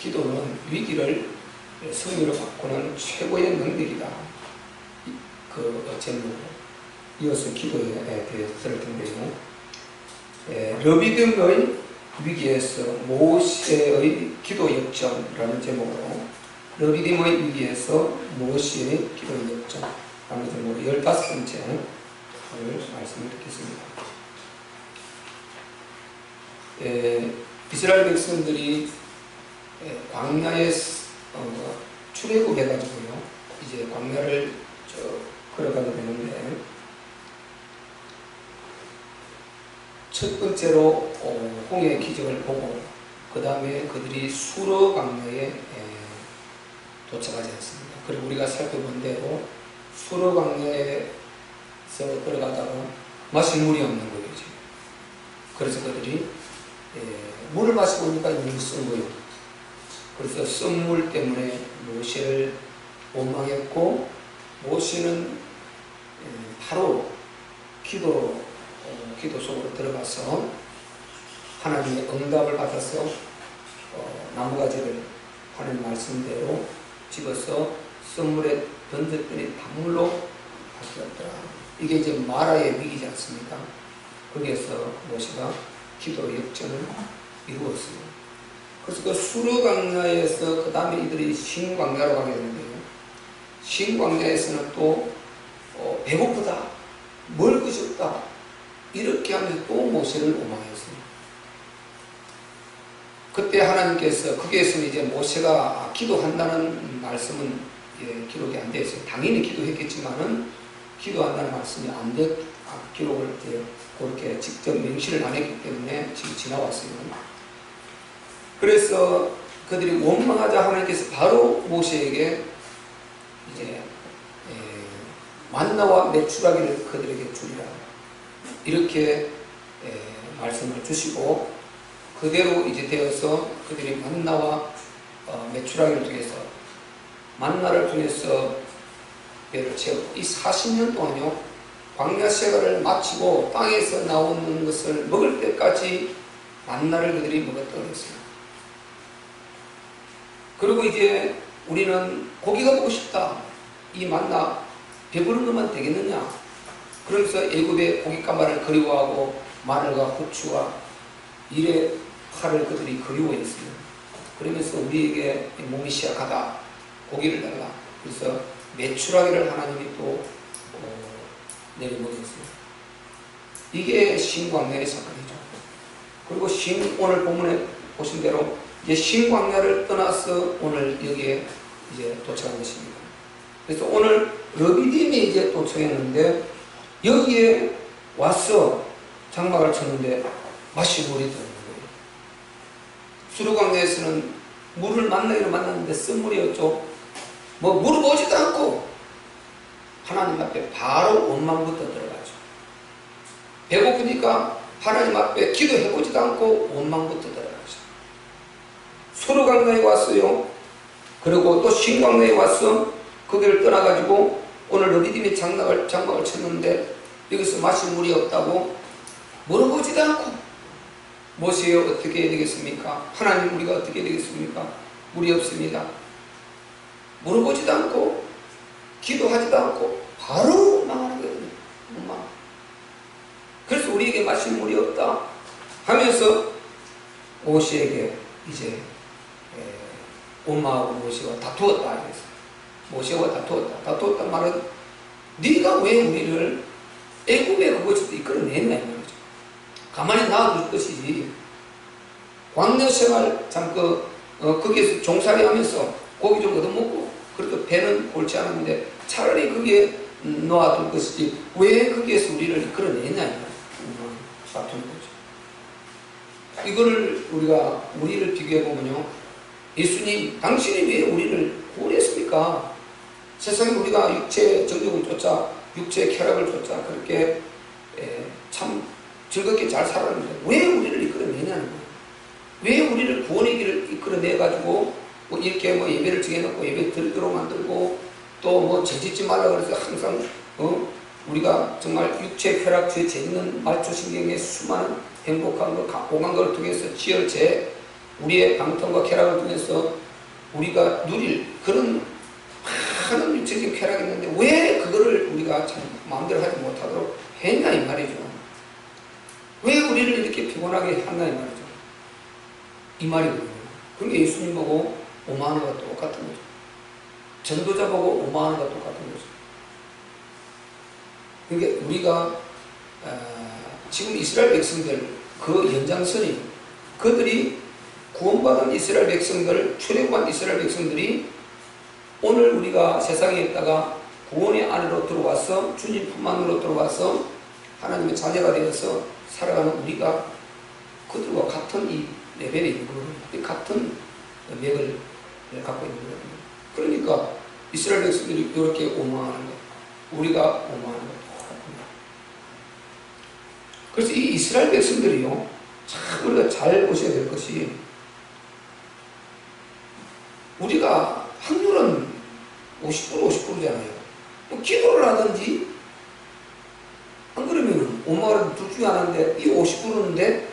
기도는 위기를 승리로 바꾸는 최고의 능력이다. 그 제목으로 이어서 기도에 대해서 들을 텐데요. 르비딤의 위기에서 모세의 기도 역전이라는 제목으로 르비딤의 위기에서 모세의 기도 역전이라는 제목으로 15번째 말씀을 듣겠습니다. 이스라엘 백성들이 광야에 출애굽해가지고요, 이제 광야를 걸어가게 되는데, 첫 번째로 홍해의 기적을 보고 그 다음에 그들이 수르 광야에 도착하지 않습니다. 그리고 우리가 살펴본 대로 수르 광야에서 걸어가다가 마실 물이 없는 거예요. 그래서 그들이 물을 마시고 오니까 물이 쓴 거예요. 그래서 쓴 물 때문에 모세를 원망했고, 모세는 바로 기도 속으로 들어가서 하나님의 응답을 받아서 나무가지를 하나님 말씀대로 집어서 쓴 물에 던졌더니 단물로 바뀌었더라. 이게 이제 마라의 위기지 않습니까? 거기에서 모세가 기도 역전을 이루었습니다. 그래서 그 수르 광야에서 그 다음에 이들이 신광야로 가게 되는데요. 신광야에서는 또 배고프다, 먹을 것이 없다, 이렇게 하면서 또 모세를 원망했습니다. 그때 하나님께서 거기에서는 이제 모세가 기도한다는 말씀은 기록이 안 되어 있어요. 당연히 기도했겠지만은 기도한다는 말씀이 안 돼, 기록을 그렇게 직접 명시를 안 했기 때문에 지금 지나왔어요. 그래서 그들이 원망하자 하나님께서 바로 모세에게 이제 만나와 메추라기를 그들에게 주리라, 이렇게 말씀을 주시고, 그대로 이제 되어서 그들이 만나와 메추라기를 통해서, 만나를 통해서 배를 채우고, 이 40년 동안요, 광야 생활을 마치고 땅에서 나오는 것을 먹을 때까지 만나를 그들이 먹었다고 했습니다. 그리고 이제 우리는 고기가 먹고 싶다, 이 만나 배부른 것만 되겠느냐, 그러면서 애굽의 고깃가마를 그리워하고 마늘과 후추와 일의 칼을 그들이 그리워했습니다. 그러면서 우리에게 몸이 시약하다, 고기를 달라, 그래서 메추라기를 하나님이 또 내려보냈습니다. 이게 신광야의 사건이죠. 그리고 오늘 본문에 보신 대로 이제 신광야를 떠나서 오늘 여기에 이제 도착한 것입니다. 그래서 오늘 르비딤이 이제 도착했는데, 여기에 와서 장막을 쳤는데 마실 물이 들어오는 거예요. 수르광야에서는 물을 만나기로 만났는데 쓴 물이었죠. 뭐 물어보지도 않고 하나님 앞에 바로 원망부터 들어가죠. 배고프니까 하나님 앞에 기도해보지도 않고 원망부터 들어가죠. 수르광야에 왔어요. 그리고 또 신광야에 와서 거기를 떠나가지고 오늘 르비딤이 장막을 쳤는데 여기서 마실 물이 없다고 물어보지도 않고, 모세여 어떻게 해야 되겠습니까? 하나님 우리가 어떻게 해야 되겠습니까? 물이 없습니다. 물어보지도 않고 기도하지도 않고 바로 원망하는 거거든요. 원망. 그래서 우리에게 마실 물이 없다 하면서 모세에게 이제 원망하고 모세와 다투었다 이랬어요. 모세와 다투었단 말은 네가 왜 우리를 애굽의 그곳에서 이끌어냈냐 이 말이죠. 가만히 놔둘 것이지, 광야 생활 거기에서 종살이 하면서 고기 좀 얻어먹고 그렇게 배는 골치 않았는데 차라리 거기에 놔둘 것이지 왜 거기에서 우리를 이끌어냈냐 이 말이죠. 다투는 거죠. 이거를 우리를 비교해보면요, 예수님 당신이 왜 우리를 구원했습니까? 세상에 우리가 육체의 정욕을 쫓아 육체의 쾌락을 쫓아 그렇게 참 즐겁게 잘 살았는데 왜 우리를 이끌어내냐는 거예요. 왜 우리를 구원의 길을 이끌어내가지고 뭐 이렇게 뭐 예배를 정해놓고 예배 드리도록 만들고 또 뭐 죄짓지 말라 그래서 항상 우리가 정말 육체 쾌락, 죄 재밌는 말초신경의 수많은 행복한 것, 오간 걸 통해서 지혈제, 우리의 방통과 쾌락을 통해서 우리가 누릴 그런 많은 육체적인 쾌락이 있는데 왜 그거를 우리가 참 마음대로 하지 못하도록 했나 이 말이죠. 왜 우리를 이렇게 피곤하게 했나 이 말이죠. 이 말이거든요. 그러니까 예수님 보고 오만하는 것과 똑같은 거죠. 전도자 보고 오만하는 것과 똑같은 거죠. 그러니까 우리가 지금 이스라엘 백성들 그 연장선이 그들이 구원받은 이스라엘 백성들, 출애굽한 이스라엘 백성들이 오늘 우리가 세상에 있다가 구원의 안으로 들어와서 주님 품 안으로 들어와서 하나님의 자녀가 되어서 살아가는 우리가 그들과 같은 이 레벨에 있는 거거든요. 같은 맥을 갖고 있는 거거든요. 그러니까 이스라엘 백성들이 이렇게 오만하는 것, 우리가 오만하는 것 똑같습니다. 그래서 이 이스라엘 백성들이요, 참 우리가 잘 보셔야 될 것이, 우리가 확률은 50%잖아요. 뭐 기도를 하든지 안 그러면 오만은 둘 중에 하나인데 이 50%인데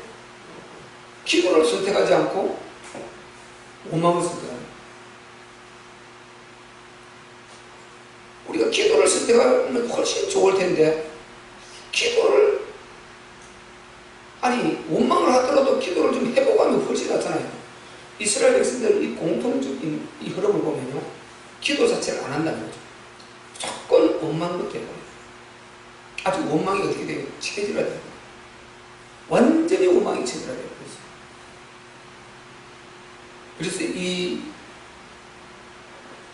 기도를 선택하지 않고 오만을 선택하는. 우리가 기도를 선택하면 훨씬 좋을 텐데 기도를 아니 원망을 하더라도 기도를 좀 해보고 하면 훨씬 낫잖아요. 이스라엘 백성들 이 공통적인 이 흐름을 보면요, 기도 자체를 안 한다는 거죠. 무조건 원망부터 해버려요. 아주 원망이 어떻게 돼요? 체질화돼요. 완전히 원망이 체질화돼요. 그래서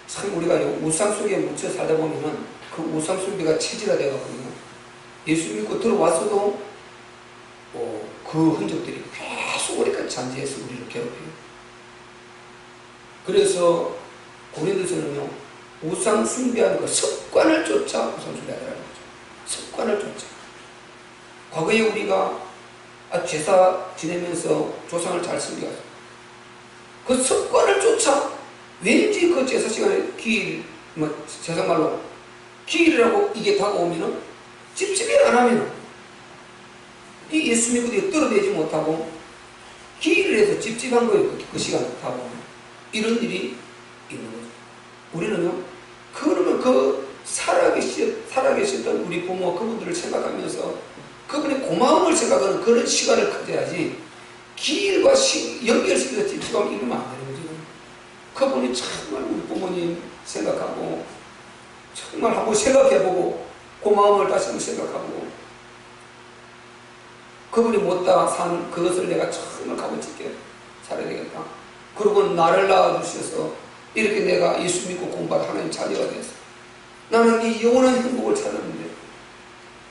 참 우리가 우상 속에 묻혀 살다 보면은 그 우상 숭배가 체질화되거든요. 예수 믿고 들어와서도 그 흔적들이 계속 우리까지 잔재해서 우리를 괴롭혀요. 그래서 고린도서는요, 우상 숭배하는 그 습관을 쫓아 우상 숭배하더라는 거죠. 습관을 쫓아. 과거에 우리가 제사 지내면서 조상을 잘 섬겨서 그 습관을 쫓아 왠지 그 제사 시간에 기일, 세상말로 기일이라고 이게 다가오면은 찝찝이 안 하면은 이 예수 믿고 떨어내지 못하고 기일을 해서 찝찝한 거예요. 그 시간에 다가오면. 이런 일이 있는 거죠. 우리는요, 그러면 그 살아계셨던 우리 부모 그분들을 생각하면서 그분의 고마움을 생각하는 그런 시간을 가져야지 기일과 연결시켜서 찝찝하면 이러면 안 되는 거죠. 그분이 정말 우리 부모님 생각하고 정말 한번 생각해보고 고마움을 다시 한번 생각하고 그분이 못다 산 그것을 내가 정말 값어치게 살아야 되겠다. 그리고 나를 낳아주셔서 이렇게 내가 예수 믿고 공부하다 하나님 자녀가 됐어. 나는 이 영원한 행복을 찾았는데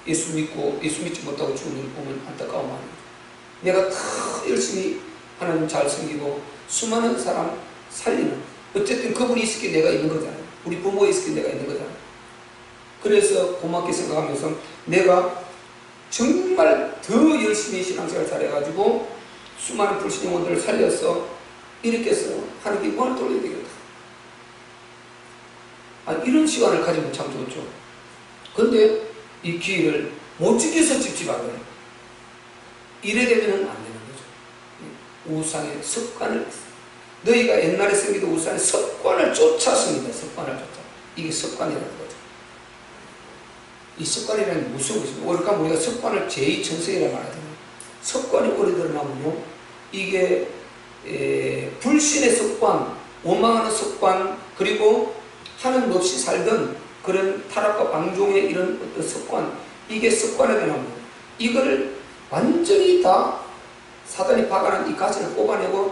예수 믿지 못하고 죽는 일 보면 안타까운 마음이죠. 내가 다 열심히 하나님 잘 섬기고 수많은 사람 살리는, 어쨌든 그분이 있을 게 내가 있는 거잖아요. 우리 부모가 있을 게 내가 있는 거잖아요. 그래서 고맙게 생각하면서 내가 정말 더 열심히 신앙생활 잘해가지고 수많은 불신 영혼들을 살려서 이렇게 해서 하나님께 영광을 돌려야 되겠다. 이런 시간을 가지면 참 좋죠. 근데 이 기회를 못 지켜서 찝찝한 거예요. 이래 되면은 안 되는 거죠. 우상의 습관을, 너희가 옛날에 섬기던 우상의 습관을 쫓았습니다. 습관을 쫓아. 이게 습관이라는 거죠. 이 습관이라는 게 무슨 것입니까? 그러니까 우리가 습관을 제2천성이라고 말하잖아요. 습관이 오래 드러나면요, 이게 불신의 습관, 원망하는 습관, 그리고 하나님 없이 살던 그런 타락과 방종의 이런 어떤 습관, 이게 습관이 되나면 이걸 완전히 다 사단이 박아낸 이 가시를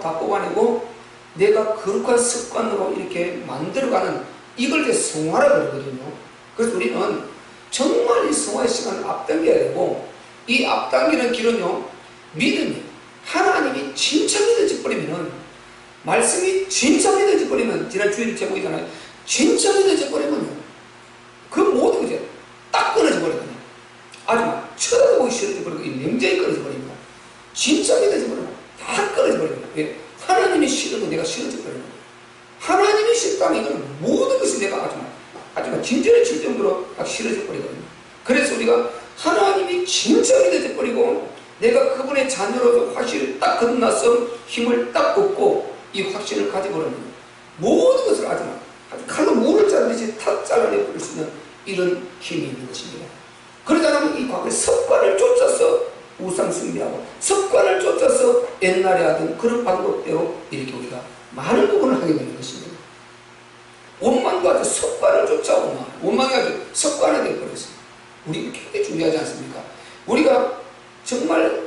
다 뽑아내고 내가 거룩한 습관으로 이렇게 만들어가는 이걸 이제 성화라고 그러거든요. 그래서 우리는 정말 이 성화의 시간을 앞당겨야 되고, 이 앞당기는 길은요, 믿음이, 하나님이 진짜 믿어져 버리면은, 말씀이 진짜 믿어져 버리면, 지난 주일 제목이잖아요. 진짜 믿어져 버리면 그 모든 것이 딱 끊어져 버리거든요. 아주 막 쳐다보기 싫어져 버리고 냉정히 끊어져 버립니다. 진짜 믿어져 버리면 다 끊어져 버립니다. 왜? 하나님이 싫어도 내가 싫어져 버리는 거예요. 하나님이 싫다면 이거는 모든 것이 내가 아주 진전을 칠 정도로 막 싫어져 버리거든요. 그래서 우리가 하나님이 진짜 믿어져 버리고 내가 그분의 자녀로서 확실히 딱 거듭나서 힘을 딱 얻고 이 확신을 가지고 그러면 모든 것을 아주 칼로 물을 자르듯이 다 잘라내 버릴 수 있는 이런 힘이 있는 것입니다. 그러지 않으면 이 과거의 습관을 쫓아서 우상 숭배하고 습관을 쫓아서 옛날에 하던 그런 방법대로 이렇게 우리가 많은 부분을 하게 되는 것입니다. 원망도 아주 습관을 쫓아오나 원망이 아주 습관이 되어버렸어요. 우리 굉장히 중요하지 않습니까? 우리가 정말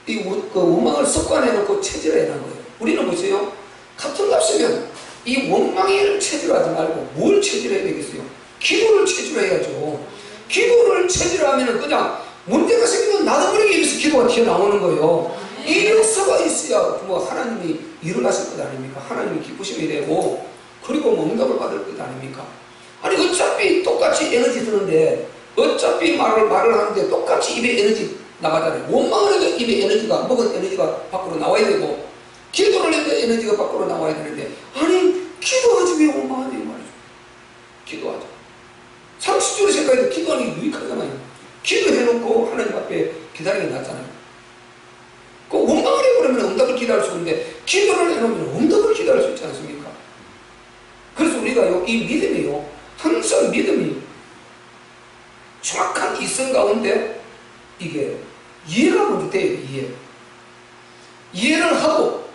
이 원망을 습관해놓고 체질화해놓은 거예요. 우리는 보세요. 같은 값이면 이 원망을 체질화하지 말고 뭘 체질화해야 되겠어요? 기도를 체질화해야죠. 기도를 체질화하면 그냥 문제가 생기면 나도모르게 입에서 기도가 튀어나오는 거예요. 이 역사가 있어야 뭐 하나님이 일을 하실 것 아닙니까? 하나님이 기쁘심이 되고 그리고 뭐 응답을 받을 것 아닙니까? 아니 어차피 똑같이 에너지 드는데 어차피 말을 하는데 똑같이 입에 에너지 나가잖아요. 원망을 해도 입에 에너지가 먹은 에너지가 밖으로 나와야 되고 기도를 해도 에너지가 밖으로 나와야 되는데 아니 기도하지 왜 원망하냐 이 말이죠. 기도하자. 상식적으로 생각해도 기도하는 게 유익하잖아요. 기도해놓고 하나님 앞에 기다리는 게 낫잖아요. 그 원망을 해버리면 응답을 기다릴 수 있는데 기도를 해놓으면 응답을 기다릴 수 있지 않습니까? 그래서 우리가 이 믿음이요 항상 믿음이 정확한 이성 가운데 이게 이해가 먼저 돼야 돼. 이해를 하고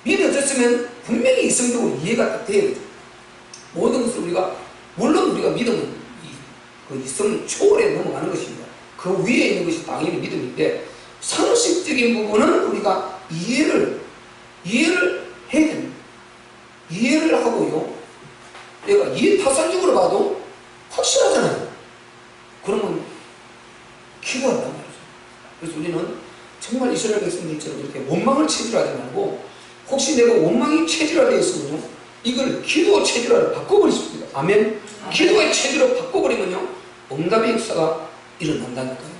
믿어졌으면 분명히 이성적으로 이해가 딱 돼야 되죠. 모든 것을 우리가 물론 우리가 믿음은 그 이성을 초월해 넘어가는 것입니다. 그 위에 있는 것이 당연히 믿음인데 상식적인 부분은 우리가 이해를 해야 됩니다. 이해를 하고요. 내가 이해타산적으로 봐도 확실하잖아요. 그러면 기도한단 말이죠. 그래서 우리는 정말 이스라엘 백성들처럼 이렇게 원망을 체질화하지 말고 혹시 내가 원망이 체질화되어 있으면요 이걸 기도 체질화를 바꿔버리십니다. 아멘. 기도의 체질로 바꿔버리면요 응답의 역사가 일어난다니까요.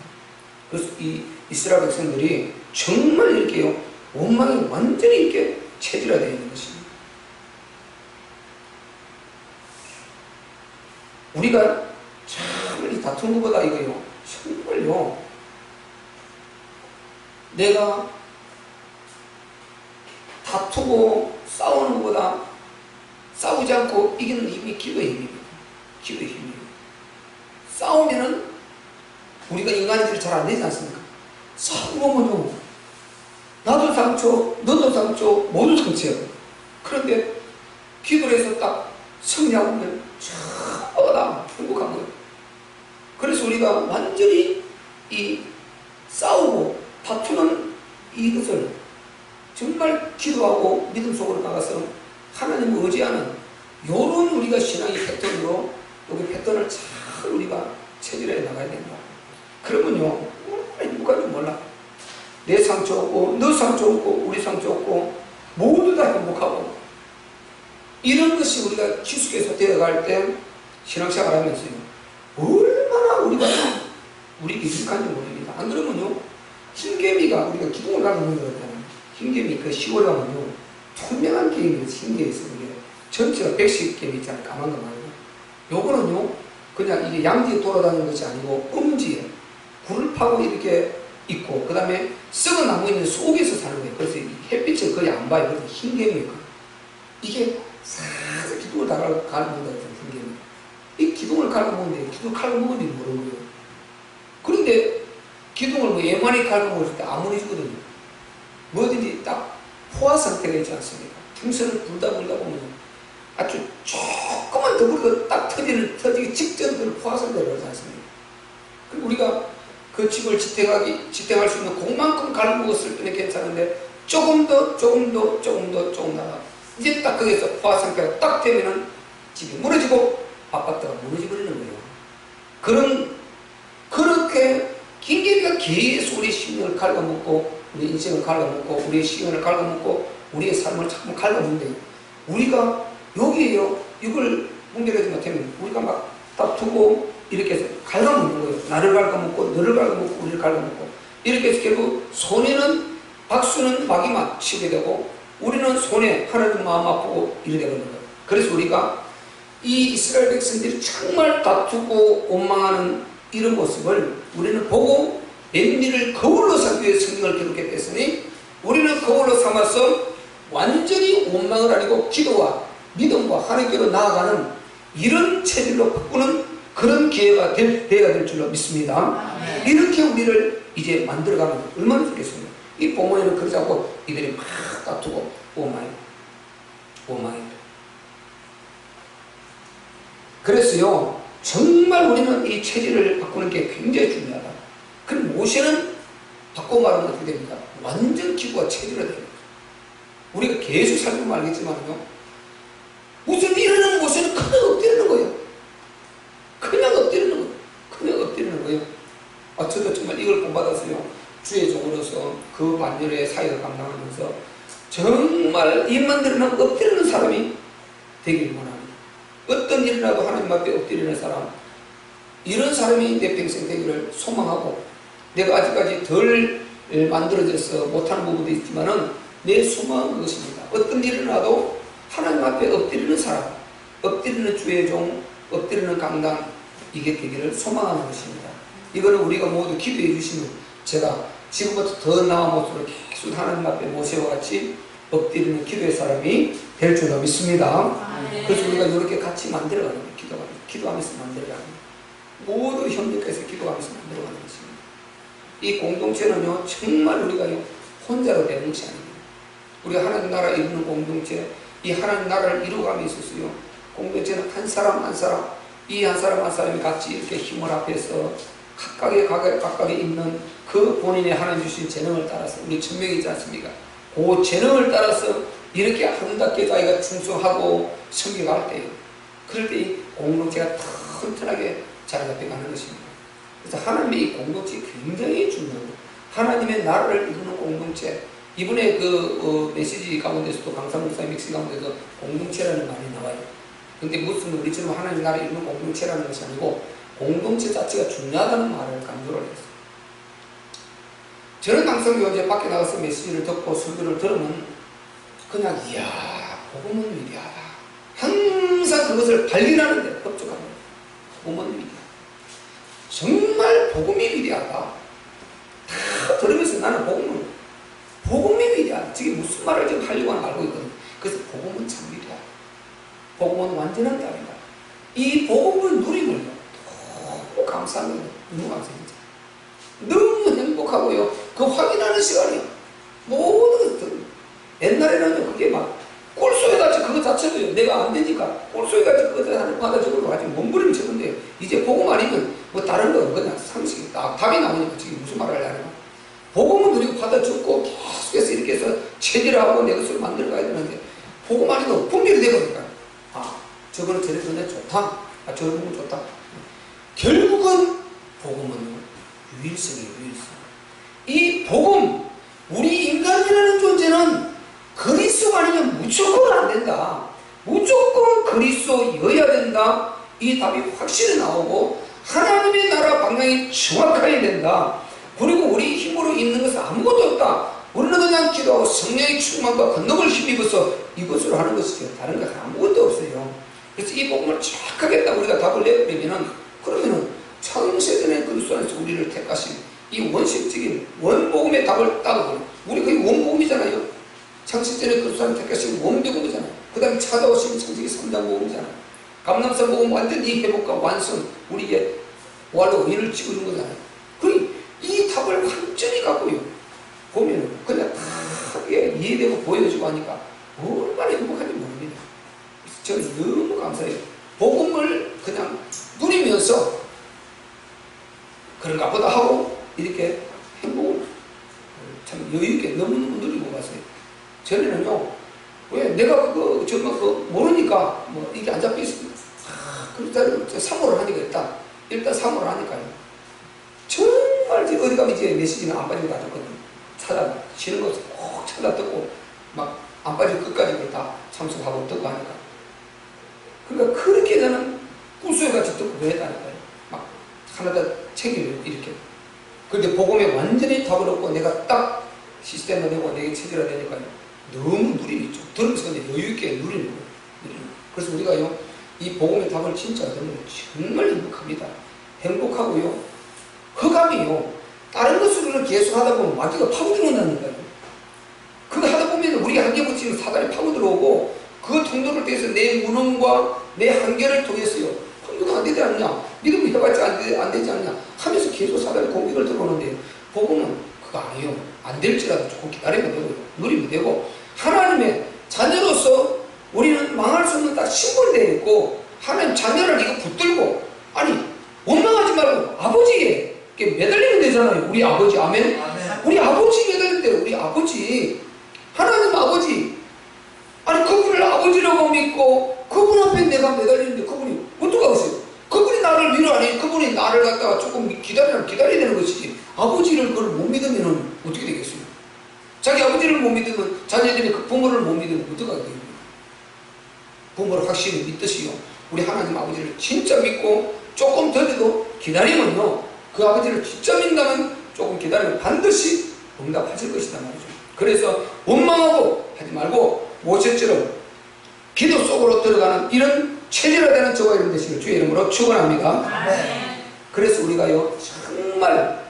그래서 이 이스라엘 백성들이 정말 이렇게요 원망이 완전히 이렇게 체질화되어 있는 것입니다. 우리가 참 이 다툰 것보다 이거요 정말요 내가 다투고 싸우는 것보다 싸우지 않고 이기는 힘이 기도의 힘입니다. 기도의 힘이에요. 싸우면은 우리가 인간들이 잘 안 되지 않습니까? 싸우면요 나도 상처 너도 상처 모두 상처예요. 그런데 기도를 해서 딱 승리하고 보면 전부 다 행복한 거예요. 그래서 우리가 완전히 이 싸우고 다투는 이것을 정말 기도하고 믿음 속으로 나가서 하나님을 의지하는 요런 우리가 신앙의 패턴으로 여기 패턴을 잘 우리가 체질해 나가야 된다. 그러면요 얼마나 행복한 줄 몰라. 내 상처 없고 너 상처 없고 우리 상처 없고 모두 다 행복하고 이런 것이 우리가 기숙해서 되어갈 때 신앙생활 하면서요 얼마나 우리 익숙한지 모릅니다. 안 그러면요 흰개미가 우리가 기둥을 가는 거잖아요. 흰개미 그 10월 가면요 투명한 개미가 흰개 있어요. 전체가 110개미 있잖아요. 까만 거 말고 요거는요 그냥 이게 양지에 돌아다니는 것이 아니고 음지에 굴을 파고 이렇게 있고 그 다음에 썩은 나무 있는 속에서 사는 거예요. 그래서 햇빛을 거의 안 봐요. 그래서 흰개미예요. 이게 살짝 기둥을 다 갈아먹는다. 흰개미. 이 기둥을 갈아먹는데 기둥을 갈아먹는지 모르는 거예요. 그런데 기둥을 뭐 예만히 갈아먹을 때 아무리지거든요. 뭐든지 딱 포화 상태가 있지 않습니까? 풍선을 불다 보면 아주 조그만 더불어 딱 터지기 직전 그런 포화 상태를 하지 않습니까? 그리고 우리가 그 집을 지탱할 수 있는 공만큼 갈아먹었을 때는 괜찮은데 조금 더 나가 이제 딱 거기서 포화 상태가 딱 되면은 집이 무너지고 아파트가 무너져버리는 거예요. 그렇게 흰개미가 계속 우리 심령을 갉아먹고 우리 인생을 갉아먹고 우리의 시간을 갉아먹고 우리의 삶을 자꾸 갉아먹는데 우리가 여기에요 이걸 분별하지 못하면 우리가 막 다투고 이렇게 해서 갉아먹는 거예요. 나를 갉아먹고 너를 갉아먹고 우리를 갉아먹고 이렇게 해서 결국 손에는 박수는 마귀만 치게 되고 우리는 손에 하나님 마음 아프고 이렇게 되는 거예요. 그래서 우리가 이 이스라엘 백성들이 정말 다투고 원망하는 이런 모습을 우리는 보고 맨미를 거울로 삼기 위해 성경을 기록했으니 우리는 거울로 삼아서 완전히 원망을 아니고 기도와 믿음과 하나님께로 나아가는 이런 체질로 바꾸는 그런 기회가 되어야 될 줄로 믿습니다. 이렇게 우리를 이제 만들어가면 얼마나 좋겠습니까? 이 본문에는 그러지 않고 이들이 막 다투고 오마이. 그래서요, 정말 우리는 이 체질을 바꾸는 게 굉장히 중요하다. 그럼 모세는 바꿔 말하면 어떻게 됩니까? 완전 기구가 체질화 됩니다. 우리가 계속 살펴보면 알겠지만요, 무슨 일하는 모세는 그냥 엎드리는 거예요. 그냥 엎드리는 거예요. 저도 정말 이걸 본받았어요. 주의 종으로서 그 반열의 사역을 감당하면서 정말 일만 들으면 엎드리는 사람이 되길 원합니다. 어떤 일이라도 하나님 앞에 엎드리는 사람, 이런 사람이 내 평생 되기를 소망하고, 내가 아직까지 덜 만들어져서 못하는 부분도 있지만은 내 소망은 그것입니다. 어떤 일이라도 하나님 앞에 엎드리는 사람, 엎드리는 주의 종, 엎드리는 강단, 이게 되기를 소망하는 것입니다. 이거는 우리가 모두 기도해 주시면 제가 지금부터 더 나은 모습으로 계속 하나님 앞에 모세와 같이 엎드리는 기도의 사람이 될 줄로 믿습니다. 그래서 우리가 이렇게 같이 만들어가는 거예요. 기도하면서 만들어가는 거예요. 모두 협력해서 기도하면서 만들어가는 것입니다. 이 공동체는요, 정말 우리가요, 혼자로 되는 것이 아닙니다. 우리가 하나님 나라 이루는 공동체, 이 하나님 나라를 이루어감에 있어서요, 공동체는 한 사람 한 사람, 이 한 사람 한 사람이 같이 이렇게 힘을 합해서 각각에 있는 그 본인의 하나님 주신 재능을 따라서, 우리 천명이 있지 않습니까? 그 재능을 따라서 이렇게 아름답게 자기가 충성하고 섬겨갈 때요, 그럴 때 이 공동체가 튼튼하게 자리 잡혀가는 것입니다. 그래서 하나님의 이 공동체 굉장히 중요합니다. 하나님의 나라를 이루는 공동체, 이번에 메시지 가운데서도 강산 목사의 메시지 가운데서 공동체라는 말이 나와요. 근데 무슨 우리처럼 하나님 나라를 이루는 공동체라는 것이 아니고 공동체 자체가 중요하다는 말을 강조를 했어요. 저는 항상 이제 밖에 나가서 메시지를 듣고 설교를 들으면 그냥 이야, 복음은 위대하다. 항상 그것을 발견하는데 흡족합니다. 복음은 위대하다. 정말 복음이 위대하다. 다 들으면서 나는 복음이 위대하다. 저게 무슨 말을 지금 하려고 하는 알고 있거든요. 그래서 복음은 참 위대하다. 복음은 완전한 게 아니다. 이 복음을 누리면요, 너무 감사합니다. 너무 감사합니다. 너무 행복하고요, 그 확인하는 시간이요, 모든 것들. 옛날에는요, 그게 막 꼴소해가지고 그거 자체도요, 내가 안 되니까 꼴소해가지고 그거 하는 받아적으로 가지고 몸부림을 쳤는데, 이제 복음 아니면 뭐 다른 거 그냥 상식이 딱 답이 나오니까 지금 무슨 말을 하려나. 복음은 누리고 받아 적고 계속해서 이렇게 해서 체질하고 내 것을 만들어 가야 되는데, 복음 아니면 분별이 되거든요. 저거는 저래서 내 좋다. 저런 부분 좋다. 결국은 복음은 유일성이에요, 유일성. 이 복음, 우리 인간이라는 존재는 그리스도가 아니면 무조건 안 된다. 무조건 그리스도여야 된다. 이 답이 확실히 나오고, 하나님의 나라 방향이 정확하게 된다. 그리고 우리 힘으로 있는 것은 아무것도 없다. 우리는 그냥 기도하고 성령의 충만과 권능을 힘입어서 이것으로 하는 것이죠. 다른 거 아무것도 없어요. 그래서 이 복음을 정확하게 딱 우리가 답을 내버리면은, 그러면은 창세전에 그리스도 안에서 우리를 택하신 이 원칙적인 원복음의 답을 따고, 우리 거의 원복음이잖아요. 창세전에 그리스도 안에서 택하신 원복음이잖아요. 그 다음에 찾아오신 창세기 3장 복음이잖아요. 감람산 복음 완전히 회복과 완성, 우리에게 원로 의인을 찍어준 거잖아요. 그러니 이 답을 완전히 갖고요, 보면은 그냥 다 이해되고 보여지고 하니까 얼마나 행복한지 모릅니다. 저는 너무 감사해요. 복음을 그냥 누리면서 그런가 보다 하고 이렇게 행복을 참 여유있게 너무너무 누리고 갔어요. 전에는요, 왜 내가 정말 모르니까 뭐 이게 안 잡혀 있습니다. 그러다 사모를 하니까 일단 사모를 하니까요, 정말 어디 가면 이제 메시지는 안 빠지고 다 듣거든요. 쉬는 것을 꼭 찾아 듣고 막 안 빠지고 끝까지 그걸 다 참석하고 듣고 하니까, 그러니까 그렇게 나는 꾸수해같이 듣고 그랬다니까요. 막 하나다 책임을 이렇게. 그런데 복음에 완전히 답을 얻고 내가 딱 시스템을 내고 내게 체질화 되니까요, 너무 누림이 있죠. 들으면서 근데 여유있게 누리는 거예요. 그래서 우리가요, 이 복음의 답을 진짜 얻으면 정말 행복합니다. 행복하고요, 허감이요, 다른 것으로는 계속 하다 보면 마귀가 파고들어온다는 거예요. 그거 하다 보면 우리가 한계 붙이면 사단이 파고들어오고, 그 통로를 통해서 내 무능과 내 한계를 통해서요. 한계가 안 되지 않냐? 믿음이 해봤자 안 되지 않냐? 하면서 계속 사람의 공격을 들어오는데 복음은 그거 아니에요. 안 될지라도 조금 기다리면 되고요. 누리면 되고 하나님의 자녀로서 우리는 망할 수 없는 딱 신분이 되어 있고 하나님 자녀를 이거 붙들고 아니 원망하지 말고 아버지에 매달리면 되잖아요. 우리 아버지 아멘? 우리 아버지 매달릴 때 우리 아버지 하나님 아버지 아니 그분을 아버지라고 믿고 그분 앞에 내가 매달리는데 그분이 어떻게 하겠어요? 그분이 나를 위로하니 그분이 나를 갖다가 조금 기다려야 되는 것이지 아버지를 그걸 못 믿으면 어떻게 되겠어요? 자기 아버지를 못 믿으면 자녀들이 그 부모를 못 믿으면 어떻게 하게 됩니까? 부모를 확실히 믿듯이요 우리 하나님 아버지를 진짜 믿고 조금 더라도 기다리면요 그 아버지를 진짜 믿는다면 조금 기다리면 반드시 응답하실 것이다 말이죠. 그래서 원망하고 하지 말고 모세처럼 기도 속으로 들어가는 이런 체질화되는 저와 여러분 되시길 주의 이름으로 축원합니다. 네. 그래서 우리가요 정말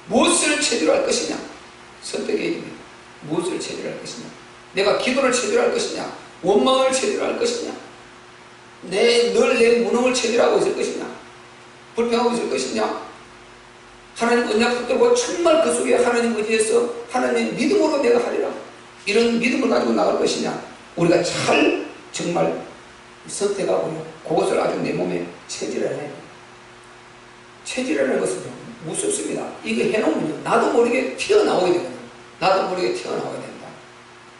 무엇을 체질화할 것이냐 선택의 일입니다. 무엇을 체질화할 것이냐 내가 기도를 체질화할 것이냐 원망을 체질화할 것이냐 늘 내 무능을 체질하고 있을 것이냐 불평하고 있을 것이냐 하나님 언약 붙들고 정말 그 속에 하나님 의지해서 하나님 믿음으로 내가 하리라 이런 믿음을 가지고 나갈 것이냐 우리가 잘 정말 선택하고요 그것을 아주 내 몸에 체질화해야 해요. 체질화라는 것은 무섭습니다. 이거 해놓으면 나도 모르게 튀어나오게 되거든요. 나도 모르게 튀어나오게 된다.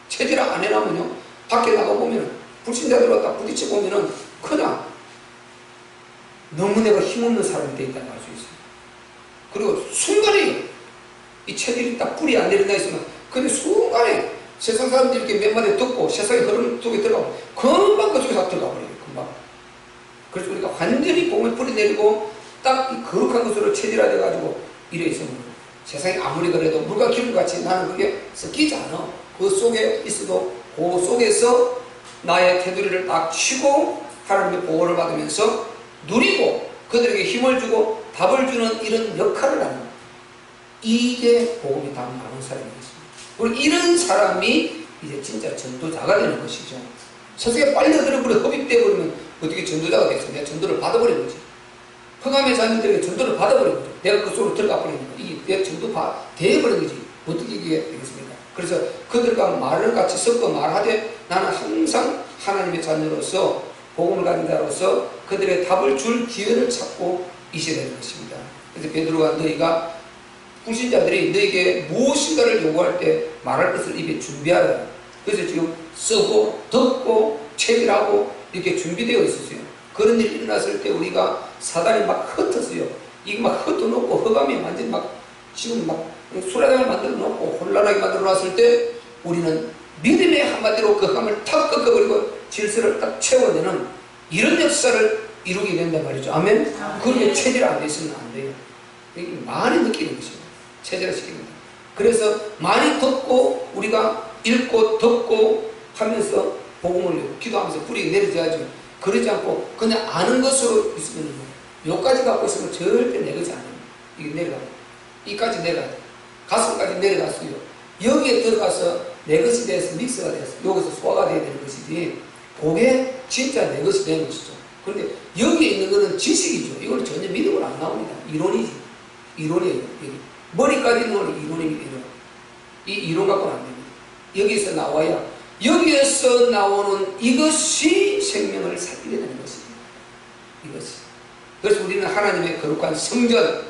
체질화 안 해놓으면요 밖에 나가보면 불신자들 딱 부딪혀보면은 그냥 너무 내가 힘없는 사람이 되어있다고 할 수 있어요. 그리고 순간에 이 체질이 딱 뿌리 안 내린다 있으면 근데 순간에 세상 사람들이 이렇게 몇 마디 듣고 세상의 흐름 속에 들어가고 금방 그쪽에 다 들어가 버려요. 금방. 그래서 우리가 완전히 복음의 뿌리 내리고 딱 이 거룩한 것으로 체질화돼 가지고 이래 있으면 세상에 아무리 그래도 물과 기름같이 나는 그게 섞이지 않아. 그 속에 있어도 그 속에서 나의 테두리를 딱 치고 하나님의 보호를 받으면서 누리고 그들에게 힘을 주고 답을 주는 이런 역할을 하는 이게 복음이 다 많은 사람이겠습니다. 그리고 이런 사람이 이제 진짜 전도자가 되는 것이죠. 세상에 빨려들어 버려 흡입되어 버리면 어떻게 전도자가 되겠어? 내가 전도를 받아버린 거지. 흑암의 자녀들에게 전도를 받아버린 거죠. 내가 그 속으로 들어가 버린 거지. 이게 내가 전도 되어버린 거지. 어떻게 이게 되겠습니까? 그래서 그들과 말을 같이 섞어 말하되 나는 항상 하나님의 자녀로서 복음을 가진 자로서 그들의 답을 줄 기회를 찾고 있어야 되는 것입니다. 그래서 베드로가 너희가 불신자들이 너에게 무엇인가를 요구할 때 말할 것을 입에 준비하라. 그래서 지금 쓰고 듣고 체질하고 이렇게 준비되어 있었어요. 그런 일이 일어났을 때 우리가 사단이 막 흩었어요. 이게 막 흩어놓고 흑암이 완전히 막 지금 막 수라장을 만들어 놓고 혼란하게 만들어 놨을 때 우리는 믿음의 한마디로 그 흑암을 탁 꺾어버리고 질서를 딱 채워내는 이런 역사를 이루게 된단 말이죠. 아멘? 그게 체질 안 돼 있으면 안 돼요. 이게 많이 느끼는 것입니다. 체질화 시킵니다. 그래서 많이 듣고 우리가 읽고 듣고 하면서 복음을 기도하면서 뿌리가 내려져야죠. 그러지 않고 그냥 아는 것으로 있으면 여기까지 갖고 있으면 절대 내려지 않아요. 이게 내려가요. 이까지 내려가요. 가슴까지 내려갔어요. 여기에 들어가서 내 것이 돼서 믹스가 돼서 여기서 소화가 돼야 되는 것이지 그게 진짜 내 것이 되는 것이죠. 그런데 여기에 있는 것은 지식이죠. 이건 전혀 믿음으로 안 나옵니다. 이론이지. 이론이에요. 머리까지 있는 건 이론입니다. 이 이론 갖고는 안 됩니다. 여기서 나와야 여기에서 나오는 이것이 생명을 살리게 되는 것입니다. 이것이. 그래서 우리는 하나님의 거룩한 성전,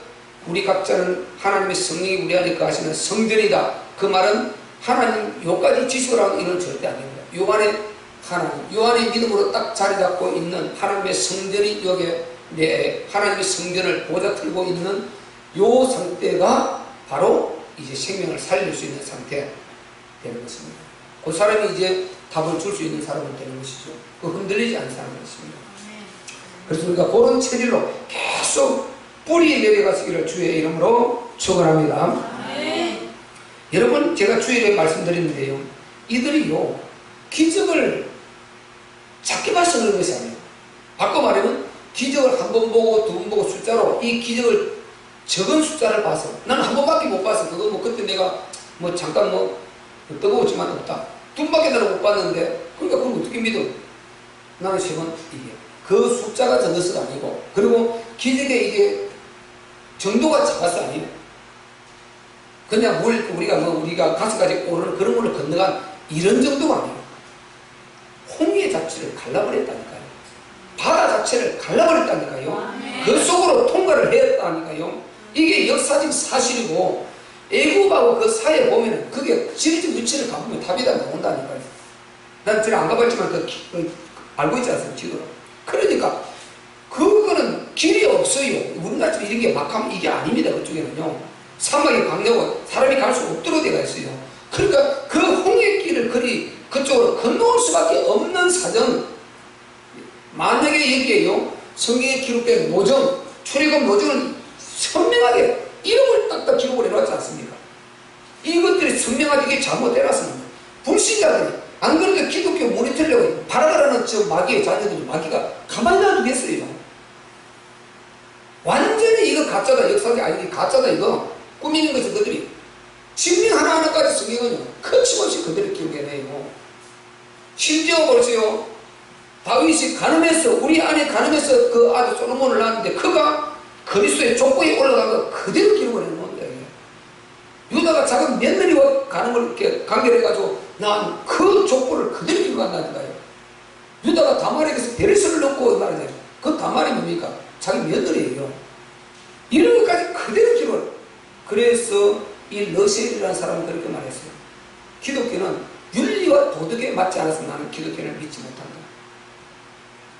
우리 각자는 하나님의 성령이 우리 안에 거하시는 성전이다. 그 말은 하나님 요까지 지식을 하는 이건 절대 아닙니다. 요 안에 하나님, 요 안에 믿음으로 딱 자리 잡고 있는 하나님의 성전이 여기에 내 하나님의 성전을 보좌 틀고 있는 요 상태가 바로 이제 생명을 살릴 수 있는 상태 되는 것입니다. 그 사람이 이제 답을 줄 수 있는 사람은 되는 것이죠. 그 흔들리지 않는 사람이 있습니다. 그래서 우리가 그런 체질로 계속 뿌리에 내려가시기를 주의 이름으로 축원합니다. 여러분 제가 주일에 말씀드렸는데요. 이들이요 기적을 작게 봐서 그런 것이 아니에요. 바꿔 말하면 기적을 한 번 보고 두 번 보고 숫자로 이 기적을 적은 숫자를 봐서 나는 한 번밖에 못 봐서 그거 뭐 그때 내가 뭐 잠깐 뭐 뜨거웠지만 없다. 눈밖에 나는 못 봤는데, 그러니까 그걸 어떻게 믿어? 나는 시험은 이게 그 숫자가 적어서가 아니고, 그리고 기적의 이게 정도가 작아서 아니에요. 그냥 우리가 가스까지 오르는 그런 거를 건너간 이런 정도가 아니에요. 홍해 자체를 갈라버렸다니까요. 바다 자체를 갈라버렸다니까요. 그 속으로 통과를 했다니까요. 이게 역사적 사실이고, 애굽하고 그 사이에 보면은 그게 지리적 위치를 가보면 답이 다 나온다니까요. 난 저를 안 가봤지만 알고 있지 않습니까? 지도로. 그러니까 그거는 길이 없어요. 우리나라처럼 이런 게 막하면 이게 아닙니다. 그쪽에는요. 사막이 강력하고 사람이 갈 수 없도록 되어 있어요. 그러니까 그 홍해길을 그쪽으로 건너올 수밖에 없는 사정. 만약에 여기에요, 성경에 기록된 노정, 출애굽 노정은 선명하게 이름을 딱딱 기록을 해놨지 않습니까? 이것들이 선명하게 이게 잘못해놨습니다. 불신자들이 안 그러니까 기독교 모니터려고 바라가라는 저 마귀의 자녀들이 마귀가 가만히 놔두겠어요. 완전히 이거 가짜다. 역사가 아니니 가짜다. 이거 꾸미는 것이 그들이 증명 하나하나까지 성경은요 거침없이 그들을 기록해내요. 심지어 보세요. 다윗이 가늠해서 우리 안에 가늠해서 그 아들 솔로몬을 낳았는데 그가 그리스도의 족보에 올라간 거 그대로 기록을 해놓는다. 유다가 작은 며느리와 가늠을 이렇게 간결해가지고 난 그 족보를 그대로 기록한다니까요. 유다가 다말에게서 베레스를 넣고 말하잖아요. 그 다말이 뭡니까? 자기 며느리예요. 이런 것까지 그대로 기록을. 그래서 이 러셀이라는 사람은 그렇게 말했어요. 기독교는 윤리와 도덕에 맞지 않아서 나는 기독교를 믿지 못한다.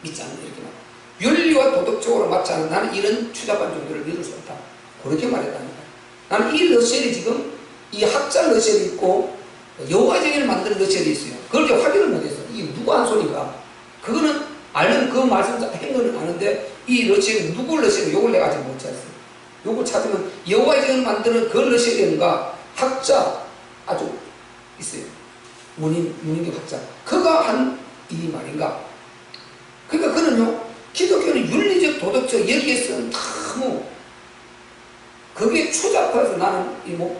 믿지 않는다. 이렇게 말해요. 윤리와 도덕적으로 맞지 않아 나는 이런 추잡한 종교를 믿을 수 없다. 그렇게 말했다니까. 나는 이 러셀이 지금 이 학자 러셀이 있고 여호와쟁이를 만드는 러셀이 있어요. 그걸 이제 확인을 못했어. 이게 누구 한 소리가? 그거는 알면 그 말씀 행거는 아는데 이 러셀이 누구 러셀이 요걸 내가 아직 못 찾았어요. 요걸 찾으면 여호와쟁이를 만드는 그 러셀인가 학자 아주 있어요. 문인교 학자. 그가 한 이 말인가? 그러니까 그는요, 기독교는 윤리적, 도덕적, 여기에서는 너무 그게 추잡해서 나는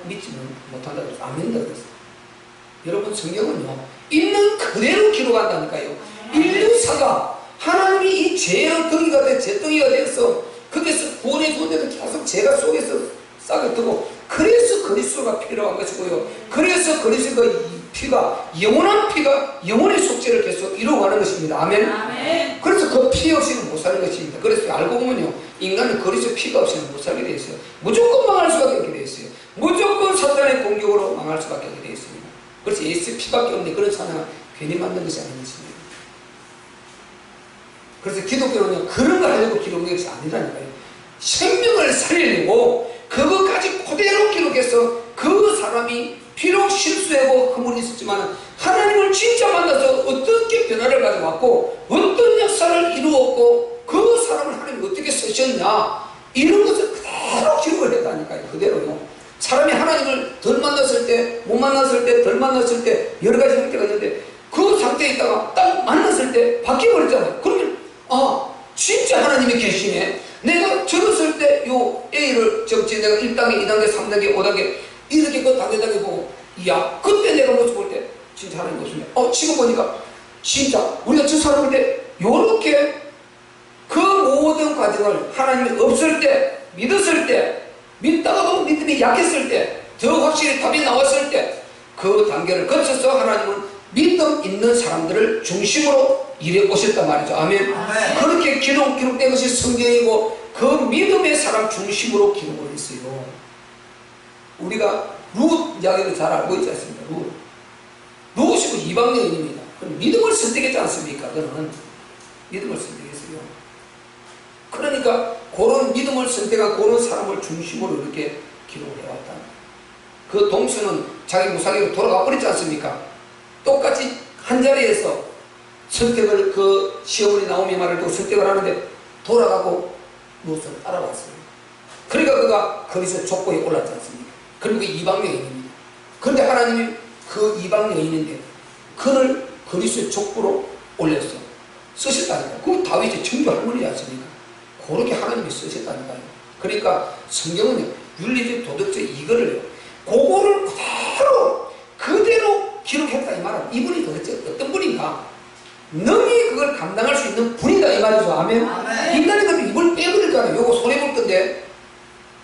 믿지 못한다고 해서 안 믿는다고 그랬어요. 여러분, 성경은요, 있는 그대로 기록한다니까요. 인류사가 하나님이 이 죄의 덩이가 돼, 죄덩이가 돼서 거기서 구원해 주는데도 계속 죄가 속에서 싹을 트고, 그래서 그리스도가 필요한 것이고요. 그래서 그리스도가 피가, 영원한 피가 영원의 속죄를 계속 이루어가는 것입니다. 아멘. 아멘. 그래서 그 피 없이는 못 사는 것입니다. 그래서 알고 보면요, 인간은 그리스도 피가 없이는 못 살게 되어 있어요. 무조건 망할 수밖에 없게 되어 있어요. 무조건 사탄의 공격으로 망할 수밖에 없게 되어 있습니다. 그래서 예수의 피밖에 없는데 그런 찬양은 괜히 만든 것이 아닌 것입니다. 그래서 기독교는요, 그런 걸 하려고 기록한 것이 아니라니까요. 생명을 살리려고 그것까지 그대로 기록해서 그 사람이 비록 실수하고 허물이 있었지만 하나님을 진짜 만나서 어떻게 변화를 가져왔고 어떤 역사를 이루었고 그 사람을 하나님이 어떻게 쓰셨냐, 이런 것을 그대로 기록을 했다니까요. 그대로요. 사람이 하나님을 덜 만났을 때, 못 만났을 때, 덜 만났을 때 여러 가지 형태가 있는데 그 상태에 있다가 딱 만났을 때 바뀌어버렸잖아요. 그러면 진짜 하나님이 계시네. 내가 젊었을 때 요 A를 내가 1단계, 2단계, 3단계, 5단계 이렇게 그 단계 보고, 이야, 그때 내가 모습 볼 때 진짜 하나님 모습이네. 지금 보니까 진짜 우리가 저 사람 볼 때 요렇게 그 모든 과정을 하나님이 없을 때, 믿었을 때, 믿다가도 믿음이 약했을 때, 더 확실히 답이 나왔을 때 그 단계를 거쳐서 하나님은 믿음 있는 사람들을 중심으로 일해 오셨단 말이죠. 아멘. 아멘. 그렇게 기록된 것이 성경이고 그 믿음의 사람 중심으로 기록을 했어요. 우리가 룻 이야기도 잘 알고 있지 않습니까? 룻이 이방 여인입니다. 믿음을 선택했지 않습니까? 그는 믿음을 선택했어요. 그러니까 그런 믿음을 선택한 그런 사람을 중심으로 이렇게 기록을 해왔다. 그 동수는 자기 무사기로 돌아가 버렸지 않습니까? 똑같이 한 자리에서 선택을, 그 시어머니 나오미 말을 듣고 선택을 하는데 돌아가고 룻을 따라왔어요. 그러니까 그가 거기서 족보에 올랐지 않습니까? 그리고 이방 여인입니다. 그런데 하나님이 그 이방 여인인데 그를 그리스도의 족보로 올렸어. 쓰셨다니까요. 그 다윗의 정조 할머니지 않습니까? 그렇게 하나님이 쓰셨다니까요. 그러니까 성경은요, 윤리적, 도덕적 이거를 그거를 그대로 기록했다 이 말이에요. 사람, 이분이 도대체 어떤 분인가? 능히 그걸 감당할 수 있는 분이다 이 말이죠. 아멘. 인간이 그럼 입을 빼버릴 거 아니에요. 요거 손해볼 건데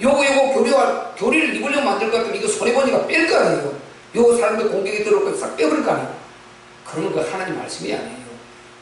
요거 교리를 입으려고 만들 것 같으면 이거 손해보니까 뺄 거 아니에요. 요거 사람들 공격이 들어올 거 싹 빼버릴 거 아니에요. 그러면 그 하나님 말씀이 아니에요.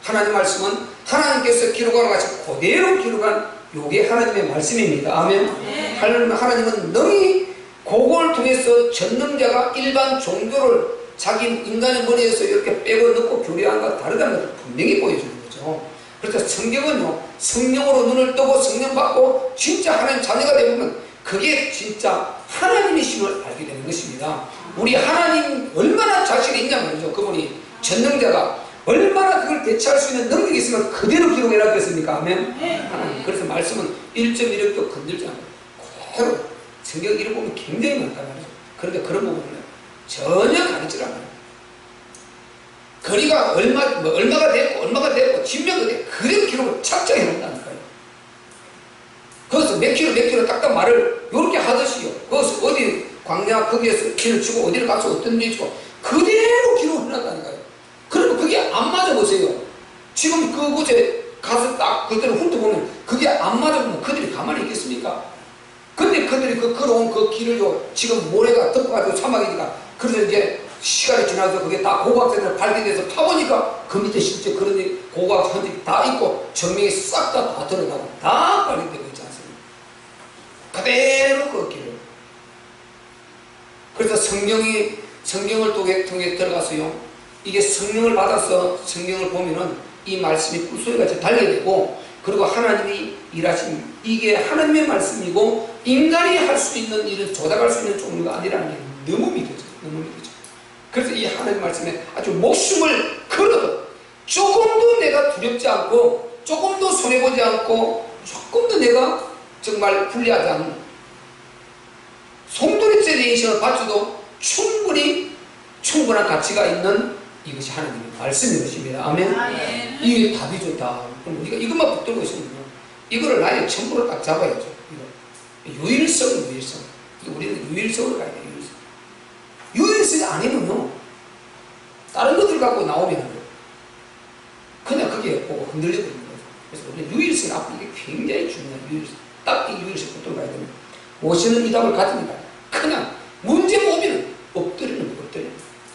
하나님 말씀은 하나님께서 기록하고 같이 그대로 기록한 요게 하나님의 말씀입니다. 아멘. 하나님은 능히 그걸 통해서 전능자가 일반 종교를 자기 인간의 머리에서 이렇게 빼고 넣고 교리하는 것과 다르다는 것을 분명히 보여주는 거죠. 그래서 성경은요, 성령으로 눈을 뜨고 성령 받고 진짜 하나님 자녀가 되면 그게 진짜 하나님이심을 알게 되는 것입니다. 우리 하나님 얼마나 자신이 있냐 말이죠. 그분이 전능자가 얼마나 그걸 대체할 수 있는 능력이 있으면 그대로 기록해 놨겠습니까? 아멘. 하나님. 그래서 말씀은 1.1획도 건들지 않고 그대로 성경 읽어보면 굉장히 많단 말이죠. 그런데 그런 부분은 전혀 가르치지 않아요. 거리가 얼마가 됐고 진명도 됐고 그대로 기록을 착정해 놓는다니까요. 거기서 몇 킬로 딱딱 말을 이렇게 하듯이요. 거기서 어디 광야 거기에서 길을 치고 어디를 가서 어떤 일을 치고 그대로 기록을 해놨다니까요. 그러면 그게 안 맞아 보세요. 지금 그곳에 가서 딱 그대로 훑어보면 그게 안 맞아 보면 그들이 가만히 있겠습니까? 근데 그들이 걸어온 그 길을요, 지금 모래가 덮어가지고 사막이니까, 그래서 이제 시간이 지나서 그게 다 고고학생들 발견돼서 파보니까 그 밑에 실제 그런 고고학 흔적이 다 있고 정명이 싹 다 드러나고 다 발견되고 있지 않습니까? 그대로 그 길을. 그래서 성경을 통해 들어가서요, 이게 성령을 받아서 성경을 보면은 이 말씀이 꿀소리같이 달려되고, 그리고 하나님이 일하신 이게 하나님의 말씀이고 인간이 할 수 있는 일을 조작할 수 있는 종류가 아니라는 게 너무 믿어져요. 너무 믿어져요. 그래서 이 하나님 말씀에 아주 목숨을 걸어도 조금도 내가 두렵지 않고 조금도 손해보지 않고 조금도 내가 정말 불리하지 않은 송두리째 내 인생을 바쳐도 충분한 가치가 있는 이것이 하나님의 말씀인 것입니다. 아멘. 이게 답이 좋다. 그럼 우리가 이것만 붙들고 있으면 이거를 나의 전부로 딱 잡아야죠. 유일성. 우리는 유일성으로 가야 돼요. 유일성이 아니면요, 다른 것들 갖고 나오면 그냥 그게 보고 흔들려 버리는 거죠. 그래서 우리는 유일성 앞으로 이게 굉장히 중요한 유일성. 딱 이 유일성 붙들고 가야 됩니다. 모세는 이 답을 가집니다. 그냥 문제가 오면 엎드리는 거예요.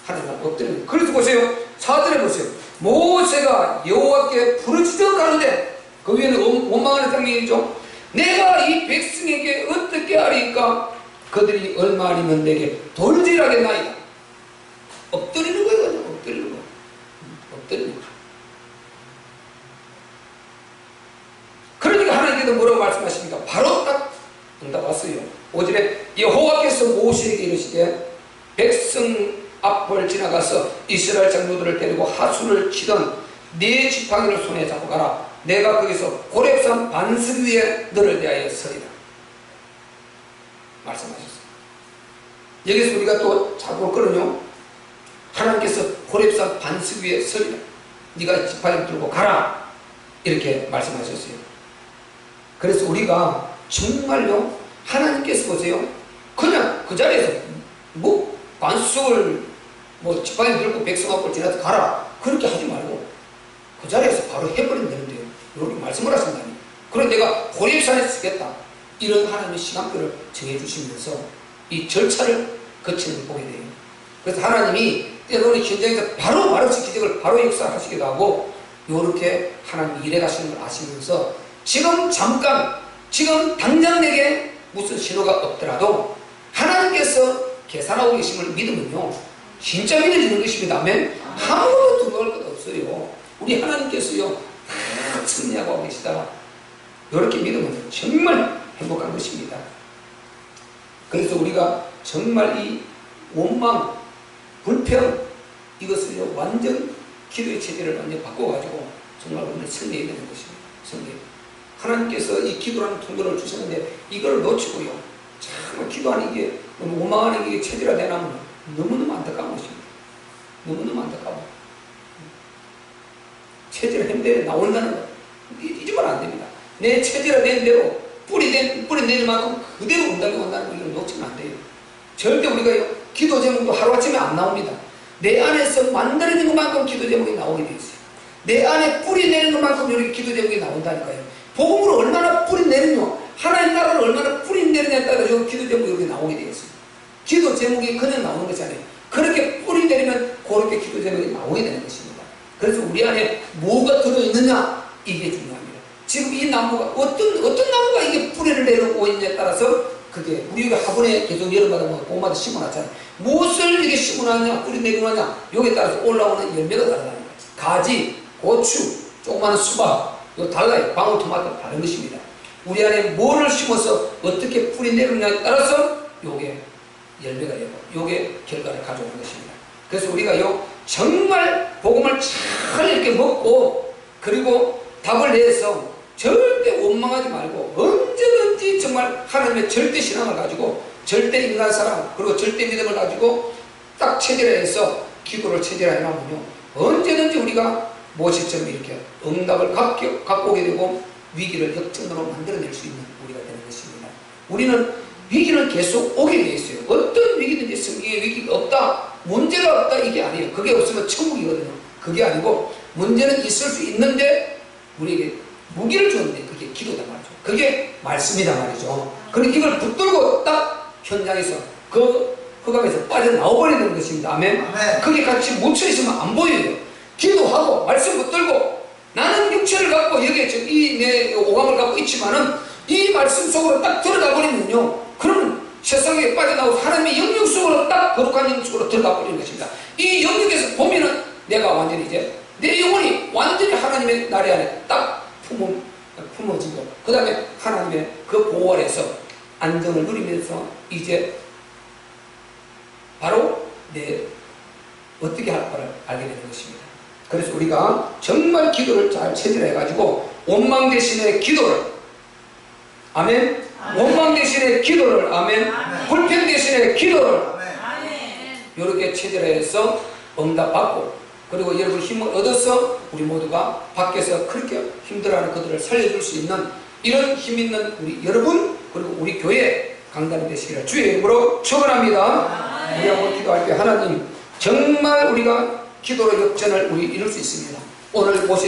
하나님 앞에 엎드리는 거예요. 그래서 보세요. 4절에 보세요. 모세가 여호와께 부르짖어 가는데, 그 위에는 원망하는 장면이죠. 내가 이 백성에게 어떻게 하리까? 그들이 얼마 아니면 내게 돌질하겠나이다. 엎드리는 거예요. 엎드리는 거예요. 엎드리는 거예요. 그러니까 하나님께서 뭐라고 말씀하십니까? 바로 딱 응답 왔어요. 5절에 여호와께서 모세에게 이르시되, 백성 앞을 지나가서 이스라엘 장로들을 데리고 하수를 치던 네 지팡이를 손에 잡고 가라. 내가 거기서 호렙산 반석 위에 너를 대하여 서리라. 말씀하셨어요. 여기서 우리가 또 자꾸 그러요, 하나님께서 호렙산 반석 위에 서리라. 네가 지팡이 들고 가라. 이렇게 말씀하셨어요. 그래서 우리가 정말요, 하나님께서 보세요, 그냥 그 자리에서 반석을 지팡이 들고 백성 앞을 지나서 가라. 그렇게 하지 말고 그 자리에서 바로 해버리면 되는데요. 이렇게 말씀을 하신다니. 그럼 내가 호렙산에 쓰겠다. 이런 하나님의 시간표를 정해주시면서 이 절차를 거치는 걸 보게 돼요. 그래서 하나님이 때로는 현장에서 바로 말없이 기적을 바로 역사하시기도 하고, 이렇게 하나님이 일해 가시는 걸 아시면서 지금 당장 내게 무슨 신호가 없더라도 하나님께서 계산하고 계심을 믿으면요, 진짜 믿어지는 것입니다. 아멘. 아무것도 두려울 것 없어요. 우리 하나님께서요, 다 승리하고 계시다가 이렇게 믿으면 정말 행복한 것입니다. 그래서 우리가 정말 이 원망, 불평, 이것을요, 완전 기도의 체제를 완전 바꿔가지고 정말 오늘 승리해야 되는 것입니다. 승리. 하나님께서 이 기도라는 통로를 주셨는데 이걸 놓치고요, 정말 기도하는 이게 너무 원망하는 게 체질화 되나면 너무너무 안타까운 것입니다. 너무너무 안타까워. 체질화 햄대에 나온다는 거 잊으면 안 됩니다. 내 체질화 된 대로 뿌리 낼 만큼 그대로 응답이 온다는 걸 놓치면 안 돼요. 절대 우리가 기도 제목도 하루아침에 안 나옵니다. 내 안에서 만들어진 것만큼 기도 제목이 나오게 되어 있어요. 내 안에 뿌리 내는 것만큼 이렇게 기도 제목이 나온다니까요. 복음을 얼마나 뿌리 내느냐, 하나님 나라를 얼마나 뿌리 내느냐에 따라서 기도 제목이 이렇게 나오게 되어 있어요. 기도 제목이 그냥 나오는 것이 아니에요. 그렇게 뿌리 내리면 그렇게 기도 제목이 나오게 되는 것입니다. 그래서 우리 안에 뭐가 들어있느냐, 이게 중요합니다. 지금 이 나무가 어떤 나무가 이게 뿌리를 내려오고 있느냐에 따라서 그게 우리가 화분에 계속 여름마다 봄마다 심어놨잖아요. 무엇을 이게 심어놨냐, 뿌리 내려오느냐, 여기에 따라서 올라오는 열매가 다르다는 거예요. 가지, 고추, 조그마한 수박, 이거 달라요. 방울토마토 다른 것입니다. 우리 안에 뭐를 심어서 어떻게 뿌리 내려오느냐에 따라서 요게 열매가 되고 요게 결과를 가져오는 것입니다. 그래서 우리가 정말 복음을 잘 이렇게 먹고 그리고 답을 내서 절대 원망하지 말고 언제든지 정말 하나님의 절대 신앙을 가지고 절대 인간 사랑 그리고 절대 믿음을 가지고 딱 체질화해서 기도를 체질화해 놔면요 언제든지 우리가 모세처럼 이렇게 응답을 갖고 오게 되고 위기를 역전으로 만들어낼 수 있는 우리가 되는 것입니다. 우리는 위기는 계속 오게 돼 있어요. 어떤 위기든지 성경에 위기가 없다, 문제가 없다 이게 아니에요. 그게 없으면 천국이거든요. 그게 아니고 문제는 있을 수 있는데 우리에게 무기를 줬는데 그게 기도다 말이죠. 그게 말씀이다 말이죠. 그리고 이걸 붙들고 딱 현장에서 그 흑암에서 빠져나와버리는 것입니다. 아멘. 그게 같이 묻혀있으면 안 보여요. 기도하고 말씀 붙들고 나는 육체를 갖고 여기에 내 오감을 갖고 있지만은 이 말씀 속으로 딱 들어가 버리면요 그러면 세상에 빠져나오고 하나님의 영역 속으로 딱 거룩한 영역 속으로 들어가 버리는 것입니다. 이 영역에서 보면은 내가 완전히 이제 내 영혼이 완전히 하나님의 나래 안에 딱 품어지고 그 다음에 하나님의 그 보호 아래서 안정을 누리면서 이제 바로 내 어떻게 할 거를 알게 되는 것입니다. 그래서 우리가 정말 기도를 잘 체질해 가지고 원망 대신에 기도를 아멘. 원망 대신에 기도를 아멘. 불평 대신에 기도를 이렇게 체질해서 응답받고 그리고 여러분 힘을 얻어서 우리 모두가 밖에서 그렇게 힘들어하는 그들을 살려줄 수 있는 이런 힘 있는 우리 여러분 그리고 우리 교회 강단이 되시기를 주의 이름으로 축원합니다. 우리하고 기도할 때 하나님 정말 우리가 기도로 역전을 우리 이룰 수 있습니다. 오늘 모세